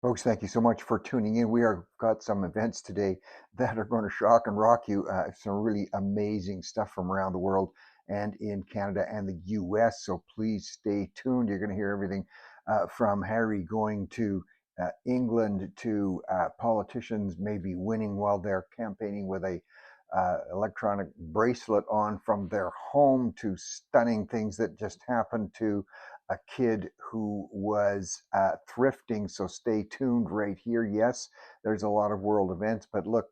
Folks, thank you so much for tuning in. We are got some events today that are going to shock and rock you. Some really amazing stuff from around the world and in Canada and the US. So please stay tuned. You're going to hear everything from Harry going to England to politicians maybe winning while they're campaigning with a electronic bracelet on from their home to stunning things that just happened to a kid who was thrifting. So stay tuned right here. Yes, there's a lot of world events, but look,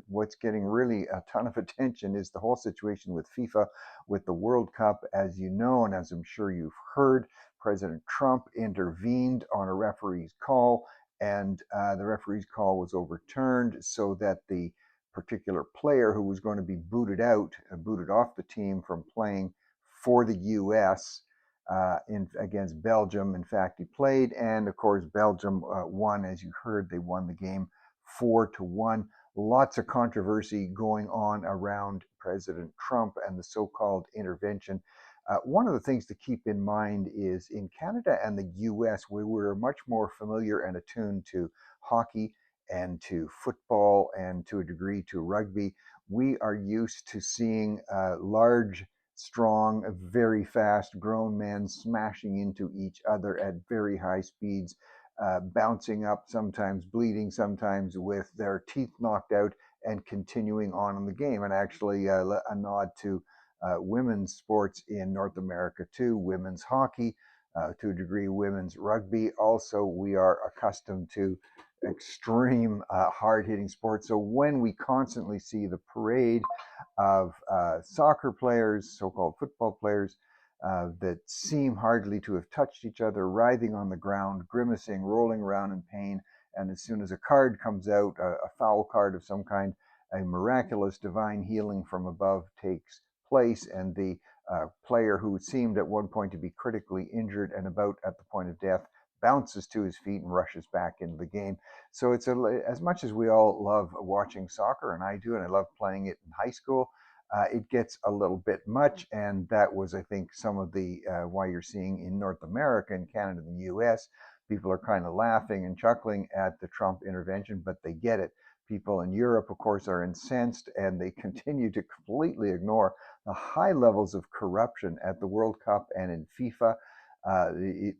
what's getting really a ton of attention is the whole situation with FIFA, with the World Cup. As you know, and as I'm sure you've heard, President Trump intervened on a referee's call, and the referee's call was overturned so that the particular player who was going to be booted off the team from playing for the U.S. Against Belgium. In fact, he played, and of course, Belgium won. As you heard, they won the game 4-1. Lots of controversy going on around President Trump and the so-called intervention. One of the things to keep in mind is in Canada and the US, we were much more familiar and attuned to hockey and to football and to a degree to rugby. We are used to seeing large, strong, very fast grown men smashing into each other at very high speeds, bouncing up, sometimes bleeding, sometimes with their teeth knocked out, and continuing on in the game. And actually, a nod to women's sports in North America too, women's hockey, to a degree, women's rugby. Also, we are accustomed to extreme hard hitting sports. So when we constantly see the parade of soccer players, so called football players, that seem hardly to have touched each other, writhing on the ground, grimacing, rolling around in pain. And as soon as a card comes out, a foul card of some kind, a miraculous divine healing from above takes place, and the player who seemed at one point to be critically injured and about at the point of death bounces to his feet and rushes back into the game. So it's as much as we all love watching soccer, and I do, and I love playing it in high school. It gets a little bit much, and that was, I think, some of the why you're seeing in North America and Canada and the U.S. people are kind of laughing and chuckling at the Trump intervention, but they get it. People in Europe, of course, are incensed, and they continue to completely ignore the high levels of corruption at the World Cup and in FIFA. It,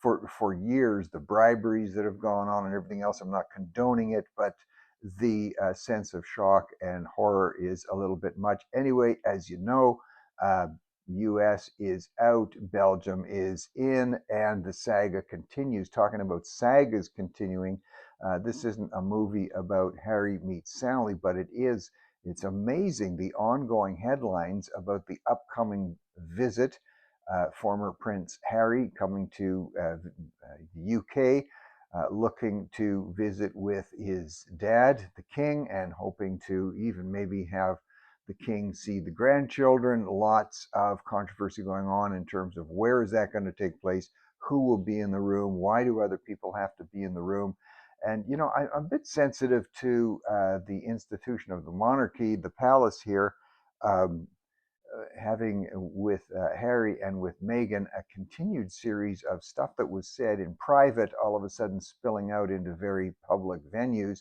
for years, the briberies that have gone on and everything else. I'm not condoning it, but the sense of shock and horror is a little bit much. Anyway, as you know, U.S. is out, Belgium is in, and the saga continues. Talking about sagas continuing, this isn't a movie about Harry meets Sally, but it is. It's amazing the ongoing headlines about the upcoming visit. Former Prince Harry coming to the UK, looking to visit with his dad, the king, and hoping to even maybe have the king see the grandchildren. Lots of controversy going on in terms of where is that going to take place, who will be in the room, why do other people have to be in the room. And, you know, I'm a bit sensitive to the institution of the monarchy, the palace here. Um, Having with Harry and with Meghan a continued series of stuff that was said in private, all of a sudden spilling out into very public venues.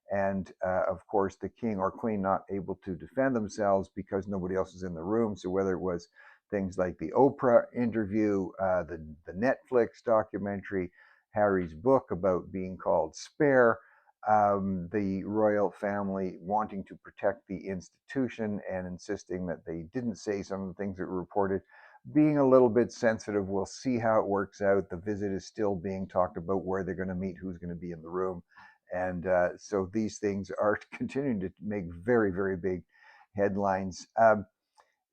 And of course, the king or queen not able to defend themselves because nobody else is in the room. So whether it was things like the Oprah interview, the Netflix documentary, Harry's book about being called Spare, the royal family wanting to protect the institution and insisting that they didn't say some of the things that were reported, being a little bit sensitive. We'll see how it works out. The visit is still being talked about, where they're going to meet, who's going to be in the room. And so these things are continuing to make very, very big headlines.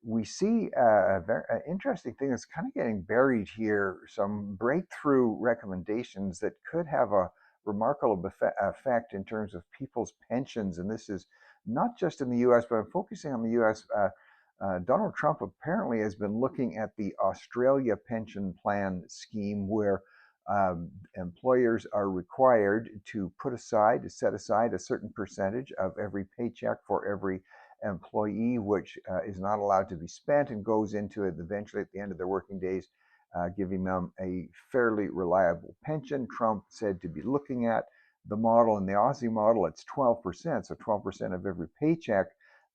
We see a very interesting thing that's kind of getting buried here, some breakthrough recommendations that could have a remarkable effect in terms of people's pensions. And this is not just in the US, but I'm focusing on the US. Donald Trump apparently has been looking at the Australia pension plan scheme, where employers are required to set aside a certain percentage of every paycheck for every employee, which is not allowed to be spent and goes into it eventually at the end of their working days giving them a fairly reliable pension. Trump said to be looking at the model. In the Aussie model, it's 12%, so 12% of every paycheck.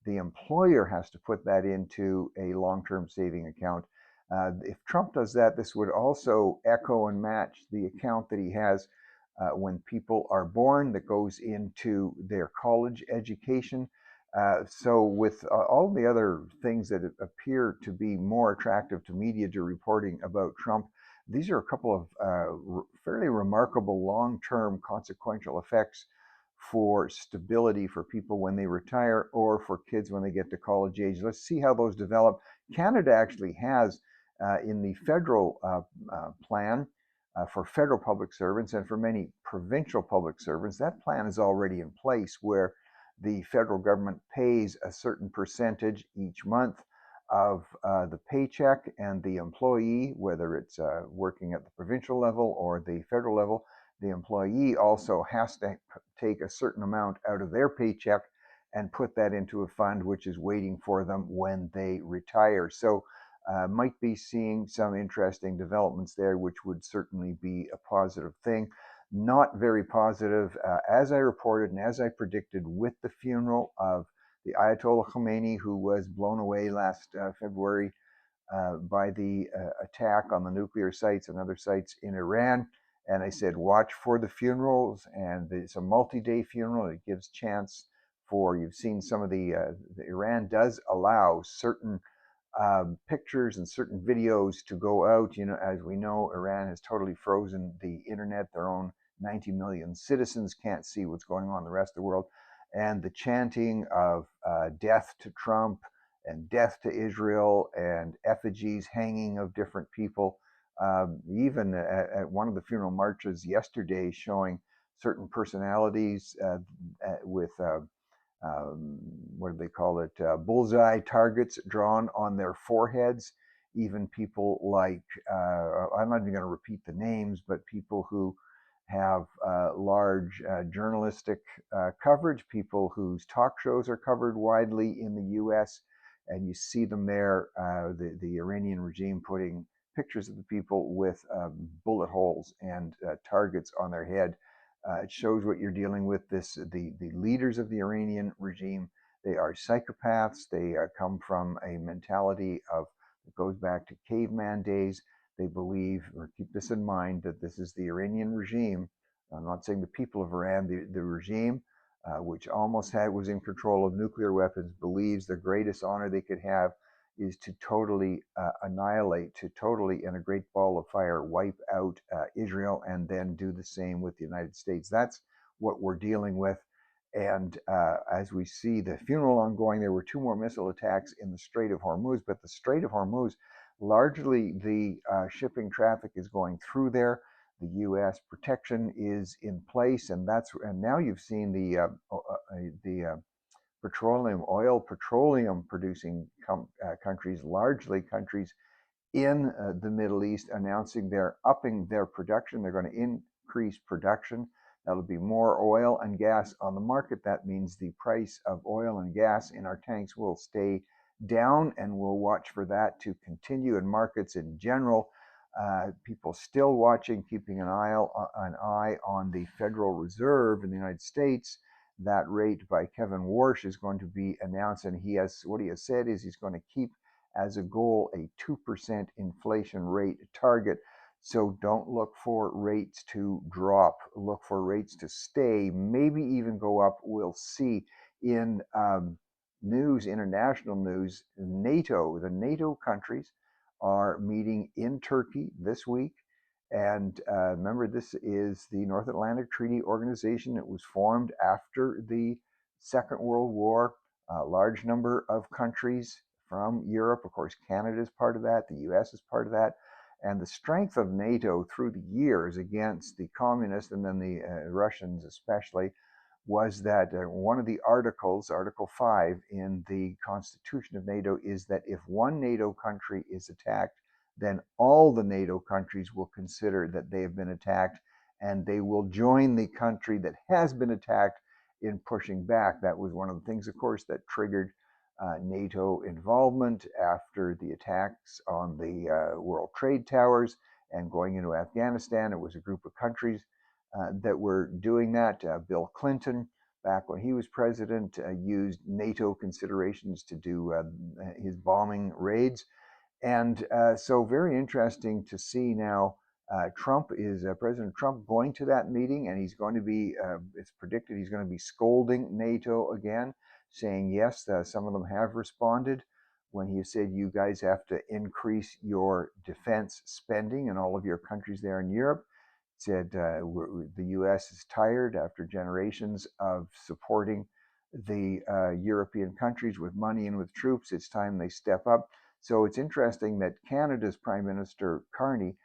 The employer has to put that into a long-term saving account. If Trump does that, this would also echo and match the account that he has when people are born, that goes into their college education. So with all the other things that appear to be more attractive to media to reporting about Trump, these are a couple of fairly remarkable long-term consequential effects for stability for people when they retire or for kids when they get to college age. Let's see how those develop. Canada actually has in the federal plan for federal public servants and for many provincial public servants, that plan is already in place where the federal government pays a certain percentage each month of the paycheck, and the employee, whether it's working at the provincial level or the federal level, the employee also has to take a certain amount out of their paycheck and put that into a fund which is waiting for them when they retire. So might be seeing some interesting developments there, which would certainly be a positive thing. Not very positive, as I reported and as I predicted, with the funeral of the Ayatollah Khomeini, who was blown away last February by the attack on the nuclear sites and other sites in Iran. And I said, watch for the funerals, and it's a multi-day funeral. It gives chance for, you've seen some of the Iran does allow certain pictures and certain videos to go out. You know, as we know, Iran has totally frozen the internet. Their own 90 million citizens can't see what's going on in the rest of the world. And the chanting of death to Trump and death to Israel and effigies hanging of different people. Even at one of the funeral marches yesterday, showing certain personalities with what do they call it? Bullseye targets drawn on their foreheads. Even people like, I'm not even going to repeat the names, but people who have large journalistic coverage, people whose talk shows are covered widely in the US, and you see them there, the Iranian regime putting pictures of the people with bullet holes and targets on their head. It shows what you're dealing with. The leaders of the Iranian regime, they are psychopaths. They come from a mentality of that goes back to caveman days. They believe, or keep this in mind, that this is the Iranian regime. I'm not saying the people of Iran, the regime, which almost was in control of nuclear weapons, believes the greatest honor they could have is to totally annihilate, to totally, in a great ball of fire, wipe out Israel, and then do the same with the United States. That's what we're dealing with. And as we see the funeral ongoing, there were 2 more missile attacks in the Strait of Hormuz, but the Strait of Hormuz, largely the shipping traffic is going through there. The U.S. protection is in place, and now you've seen the petroleum producing countries, largely countries in the Middle East, announcing they're upping their production. They're going to increase production. That'll be more oil and gas on the market. That means the price of oil and gas in our tanks will stay down, and we'll watch for that to continue in markets in general. People still watching, keeping an eye on the Federal Reserve in the United States. That rate by Kevin Warsh is going to be announced, and what he has said is he's going to keep as a goal a 2% inflation rate target. So don't look for rates to drop. Look for rates to stay, maybe even go up. We'll see. In news, international news, the NATO countries are meeting in Turkey this week. And remember, this is the North Atlantic Treaty Organization. It was formed after the Second World War. A large number of countries from Europe, of course, Canada is part of that, the US is part of that. And the strength of NATO through the years against the communists, and then the Russians especially, was that one of the articles, Article 5 in the Constitution of NATO, is that if one NATO country is attacked, then all the NATO countries will consider that they have been attacked, and they will join the country that has been attacked in pushing back. That was one of the things, of course, that triggered NATO involvement after the attacks on the World Trade Towers and going into Afghanistan. It was a group of countries that were doing that. Bill Clinton, back when he was president, used NATO considerations to do his bombing raids. And so, very interesting to see now. President Trump going to that meeting, and he's going to be, it's predicted he's going to be scolding NATO again, saying, yes, some of them have responded when he said, you guys have to increase your defense spending in all of your countries there in Europe. Said the U.S. is tired after generations of supporting the European countries with money and with troops. It's time they step up. So it's interesting that Canada's Prime Minister Carney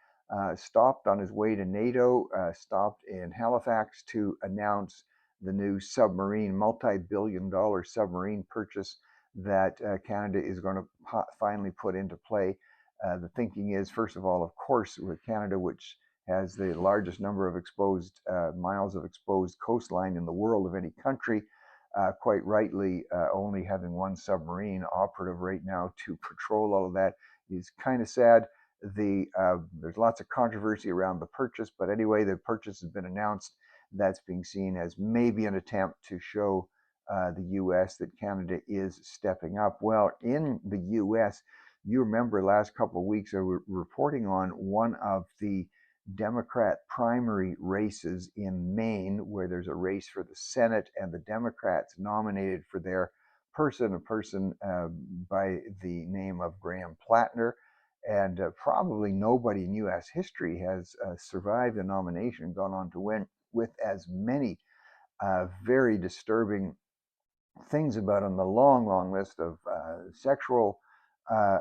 stopped on his way to NATO, stopped in Halifax to announce the new submarine, multi-billion-dollar submarine purchase that Canada is going to finally put into play. The thinking is, first of all, of course, with Canada, which has the largest number of exposed miles of exposed coastline in the world of any country, quite rightly, only having one submarine operative right now to patrol all of that is kind of sad. There's lots of controversy around the purchase, but anyway, the purchase has been announced. That's being seen as maybe an attempt to show the U.S. that Canada is stepping up. Well, in the U.S., you remember last couple of weeks I was reporting on one of the Democrat primary races in Maine, where there's a race for the Senate, and the Democrats nominated for their a person by the name of Graham Plattner. And probably nobody in U.S. history has survived the nomination and gone on to win with as many very disturbing things about him, the long list of sexual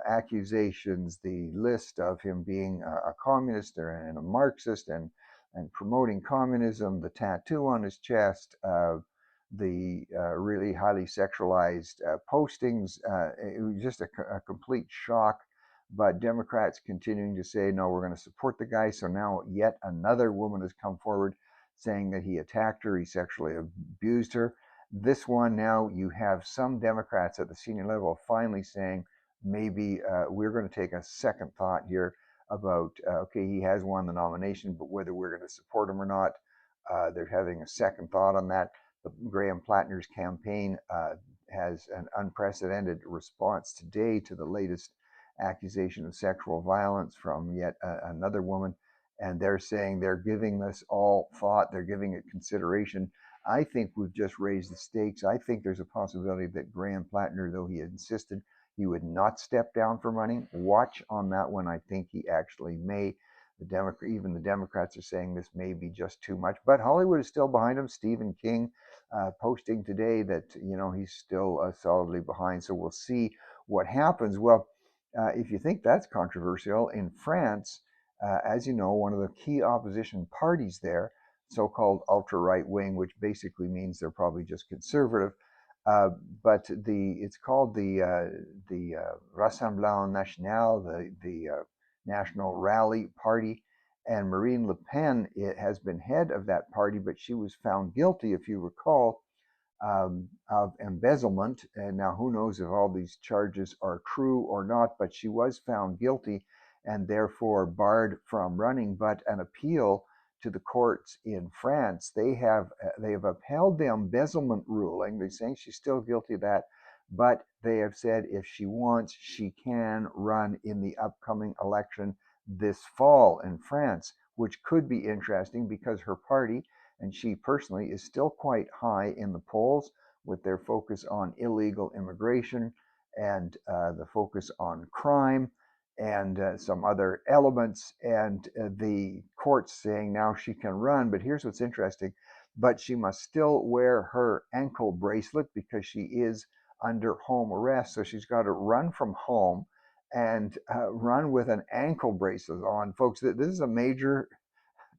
accusations, the list of him being a communist and a Marxist and promoting communism, the tattoo on his chest, the really highly sexualized postings. It was just a complete shock. But Democrats continuing to say, no, we're going to support the guy. So now yet another woman has come forward saying that he attacked her, he sexually abused her. This one now, you have some Democrats at the senior level finally saying, maybe we're going to take a second thought here about, okay, he has won the nomination, but whether we're going to support him or not, they're having a second thought on that. Graham Plattner's campaign has an unprecedented response today to the latest accusation of sexual violence from yet another woman. And they're saying they're giving this all thought, they're giving it consideration. I think we've just raised the stakes. I think there's a possibility that Graham Plattner, though he insisted he would not step down from running, watch on that one. I think he actually may. Even the Democrats are saying this may be just too much. But Hollywood is still behind him. Stephen King posting today that he's still solidly behind. So we'll see what happens. Well, if you think that's controversial, in France, as you know, one of the key opposition parties there, so-called ultra-right wing, which basically means they're probably just conservative, but it's called the Rassemblement National, the National Rally Party, and Marine Le Pen has been head of that party, but she was found guilty, if you recall, of embezzlement. And now who knows if all these charges are true or not, but she was found guilty and therefore barred from running. But an appeal to the courts in France, they have upheld the embezzlement ruling. They're saying she's still guilty of that, but they have said if she wants, she can run in the upcoming election this fall in France, which could be interesting because her party and she personally is still quite high in the polls with their focus on illegal immigration and the focus on crime and some other elements, and the courts saying now she can run. But here's what's interesting, but she must still wear her ankle bracelet because she is under home arrest. So she's got to run from home and run with an ankle bracelet on. Folks, this is a major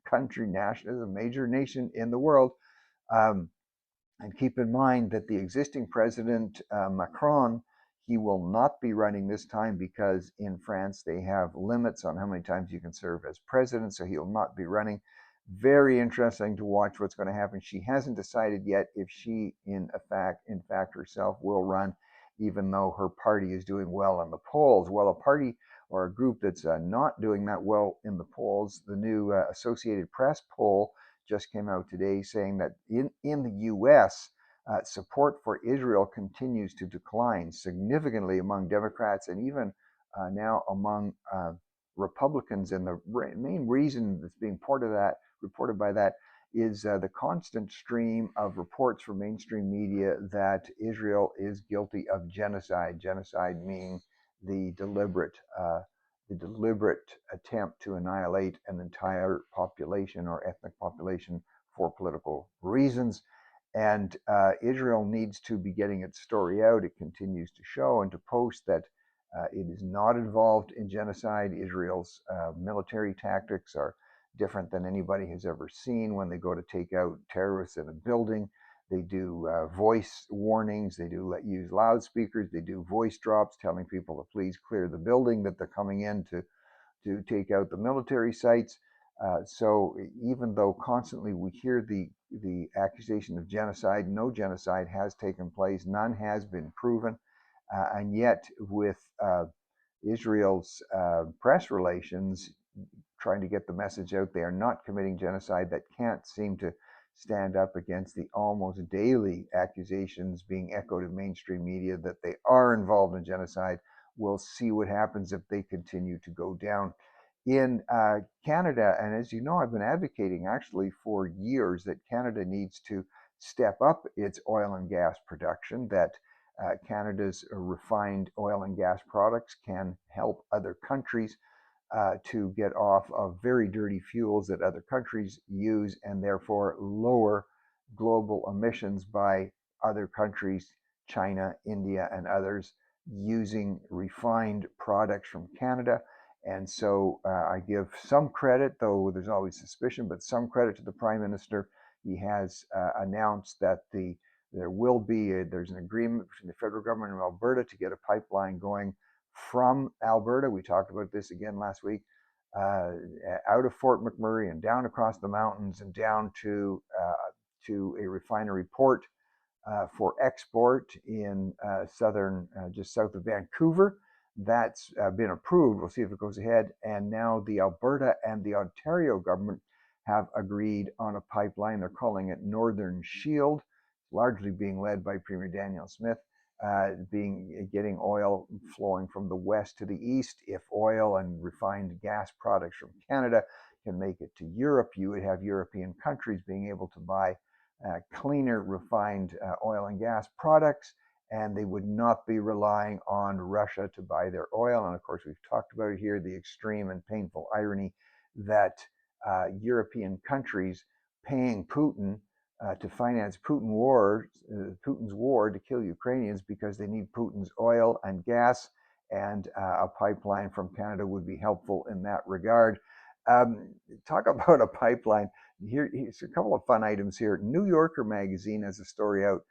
country, this is a major nation in the world. And keep in mind that the existing president, Macron, he will not be running this time because in France they have limits on how many times you can serve as president, so he'll not be running. Very interesting to watch what's going to happen. She hasn't decided yet if she, in fact herself, will run even though her party is doing well in the polls. Well, a party or a group that's not doing that well in the polls, the new Associated Press poll just came out today saying that in the U.S., support for Israel continues to decline significantly among Democrats and even now among Republicans. And the main reason that's being reported by that is the constant stream of reports from mainstream media that Israel is guilty of genocide. Genocide meaning the deliberate attempt to annihilate an entire population or ethnic population for political reasons. And Israel needs to be getting its story out. It continues to show and to post that it is not involved in genocide. Israel's military tactics are different than anybody has ever seen. When they go to take out terrorists in a building, they do voice warnings, they do use loudspeakers, they do voice drops telling people to please clear the building that they're coming in to take out the military sites. So even though constantly we hear the accusation of genocide, no genocide has taken place, none has been proven. And yet with Israel's press relations trying to get the message out they are not committing genocide, that can't seem to stand up against the almost daily accusations being echoed in mainstream media that they are involved in genocide. We'll see what happens if they continue to go down. In Canada, and as you know, I've been advocating actually for years that Canada needs to step up its oil and gas production, that Canada's refined oil and gas products can help other countries to get off of very dirty fuels that other countries use and therefore lower global emissions by other countries, China, India, and others, using refined products from Canada. And so I give some credit, though there's always suspicion, but some credit to the Prime Minister. He has announced that there's an agreement between the federal government and Alberta to get a pipeline going from Alberta. We talked about this again last week, out of Fort McMurray and down across the mountains and down to a refinery port for export in just south of Vancouver. That's been approved. We'll see if it goes ahead. And now the Alberta and the Ontario government have agreed on a pipeline. They're calling it Northern Shield, largely being led by Premier Daniel Smith. Getting oil flowing from the west to the east. If oil and refined gas products from Canada can make it to Europe, you would have European countries being able to buy cleaner refined oil and gas products, and they would not be relying on Russia to buy their oil. And of course, we've talked about it here, the extreme and painful irony that European countries paying Putin to finance Putin's war to kill Ukrainians because they need Putin's oil and gas, and a pipeline from Canada would be helpful in that regard. Talk about a pipeline. Here's a couple of fun items here. New Yorker magazine has a story out.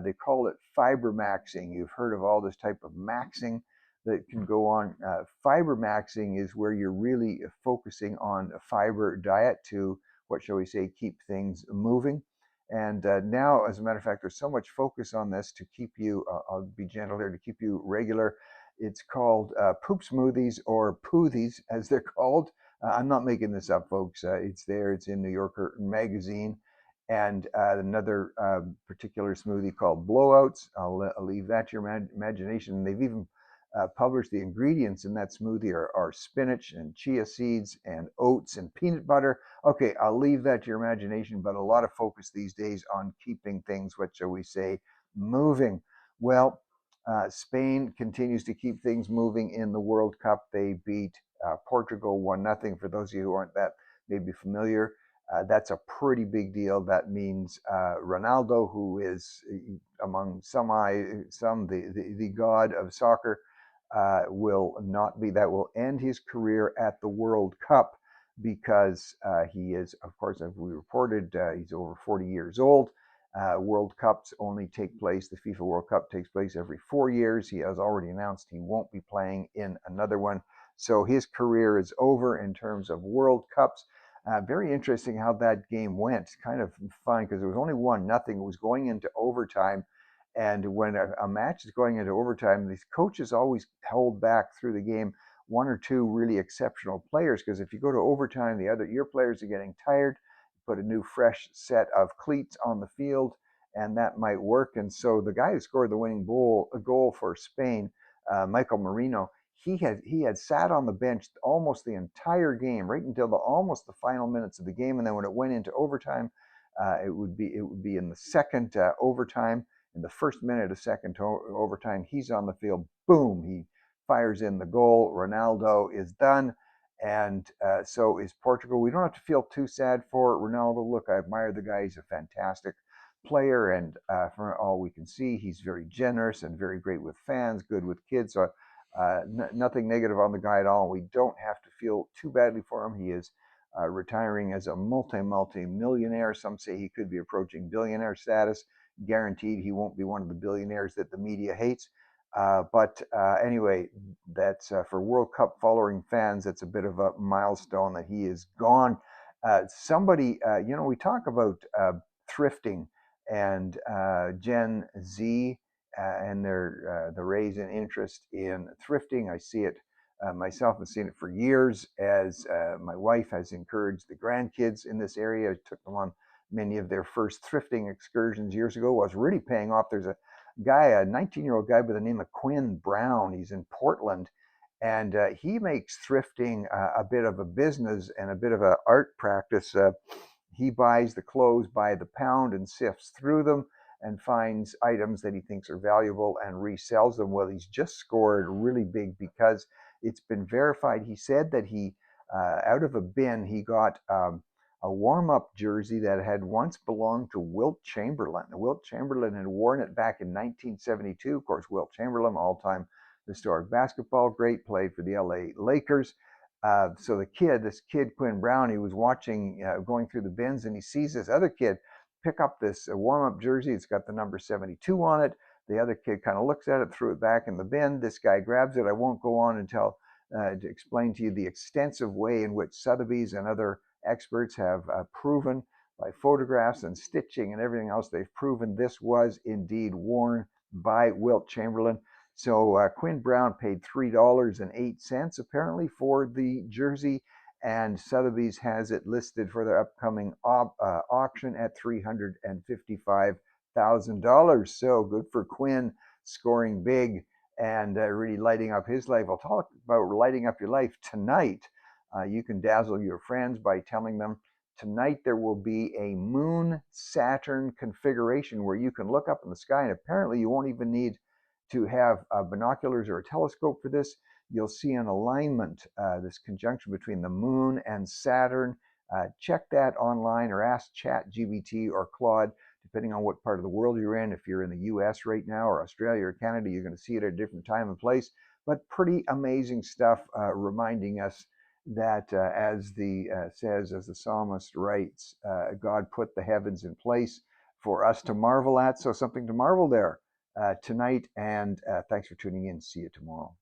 They call it fiber maxing. You've heard of all this type of maxing that can go on. Fiber maxing is where you're really focusing on a fiber diet to, what shall we say, keep things moving. And now, as a matter of fact, there's so much focus on this to keep you, I'll be gentle here, to keep you regular. It's called poop smoothies, or poothies as they're called. I'm not making this up, folks. It's there. It's in New Yorker magazine. And another particular smoothie called blowouts. I'll leave that to your imagination. They've even published the ingredients in that smoothie are spinach and chia seeds and oats and peanut butter. Okay, I'll leave that to your imagination, but a lot of focus these days on keeping things, what shall we say, moving. Well, Spain continues to keep things moving in the World Cup. They beat Portugal 1-0. For those of you who aren't that maybe familiar, that's a pretty big deal. That means Ronaldo, who is among some the god of soccer, will not be. That will end his career at the World Cup, because he is, of course, as we reported, he's over 40 years old. World Cups only take place, the FIFA World Cup takes place every 4 years. He has already announced he won't be playing in another one. So his career is over in terms of World Cups. Very interesting how that game went. Kind of fun, because it was only 1-0. It was going into overtime. And when a match is going into overtime, these coaches always hold back through the game one or two really exceptional players, because if you go to overtime, your players are getting tired. Put a new fresh set of cleats on the field, and that might work. And so the guy who scored the winning goal for Spain, Michael Marino, he had sat on the bench almost the entire game, right until almost the final minutes of the game, and then when it went into overtime, it would be in the second overtime. In the first minute of second overtime, he's on the field. Boom! He fires in the goal. Ronaldo is done, and so is Portugal. We don't have to feel too sad for Ronaldo. Look, I admire the guy. He's a fantastic player, and from all we can see, he's very generous and very great with fans, good with kids. So nothing negative on the guy at all. We don't have to feel too badly for him. He is retiring as a multi-millionaire. Some say he could be approaching billionaire status. Guaranteed he won't be one of the billionaires that the media hates. But anyway, that's for World Cup following fans. That's a bit of a milestone that he is gone. We talk about thrifting and Gen Z and the raise in interest in thrifting. I see it myself. I've seen it for years as my wife has encouraged the grandkids in this area. I took them on many of their first thrifting excursions years ago. Was really paying off. There's a 19-year-old guy by the name of Quinn Brown. He's in Portland, and he makes thrifting a bit of a business and a bit of an art practice. He buys the clothes by the pound and sifts through them and finds items that he thinks are valuable and resells them. Well, he's just scored really big because it's been verified. He said that he, out of a bin, he got a warm-up jersey that had once belonged to Wilt Chamberlain. Wilt Chamberlain had worn it back in 1972. Of course, Wilt Chamberlain, all-time historic basketball great, played for the LA Lakers. So this kid, Quinn Brown, he was watching, going through the bins, and he sees this other kid pick up this warm-up jersey. It's got the number 72 on it. The other kid kind of looks at it, threw it back in the bin. This guy grabs it. I won't go on to explain to you the extensive way in which Sotheby's and other experts have proven by photographs and stitching and everything else. They've proven this was indeed worn by Wilt Chamberlain. So Quinn Brown paid $3.08 apparently for the jersey, and Sotheby's has it listed for their upcoming auction at $355,000. So good for Quinn, scoring big and really lighting up his life. I'll talk about lighting up your life tonight. You can dazzle your friends by telling them tonight there will be a Moon-Saturn configuration where you can look up in the sky, and apparently you won't even need to have binoculars or a telescope for this. You'll see an alignment, this conjunction between the Moon and Saturn. Check that online or ask ChatGPT or Claude, depending on what part of the world you're in. If you're in the US right now or Australia or Canada, you're going to see it at a different time and place. But pretty amazing stuff, reminding us that as the psalmist writes, God put the heavens in place for us to marvel at. So something to marvel there tonight. And thanks for tuning in. See you tomorrow.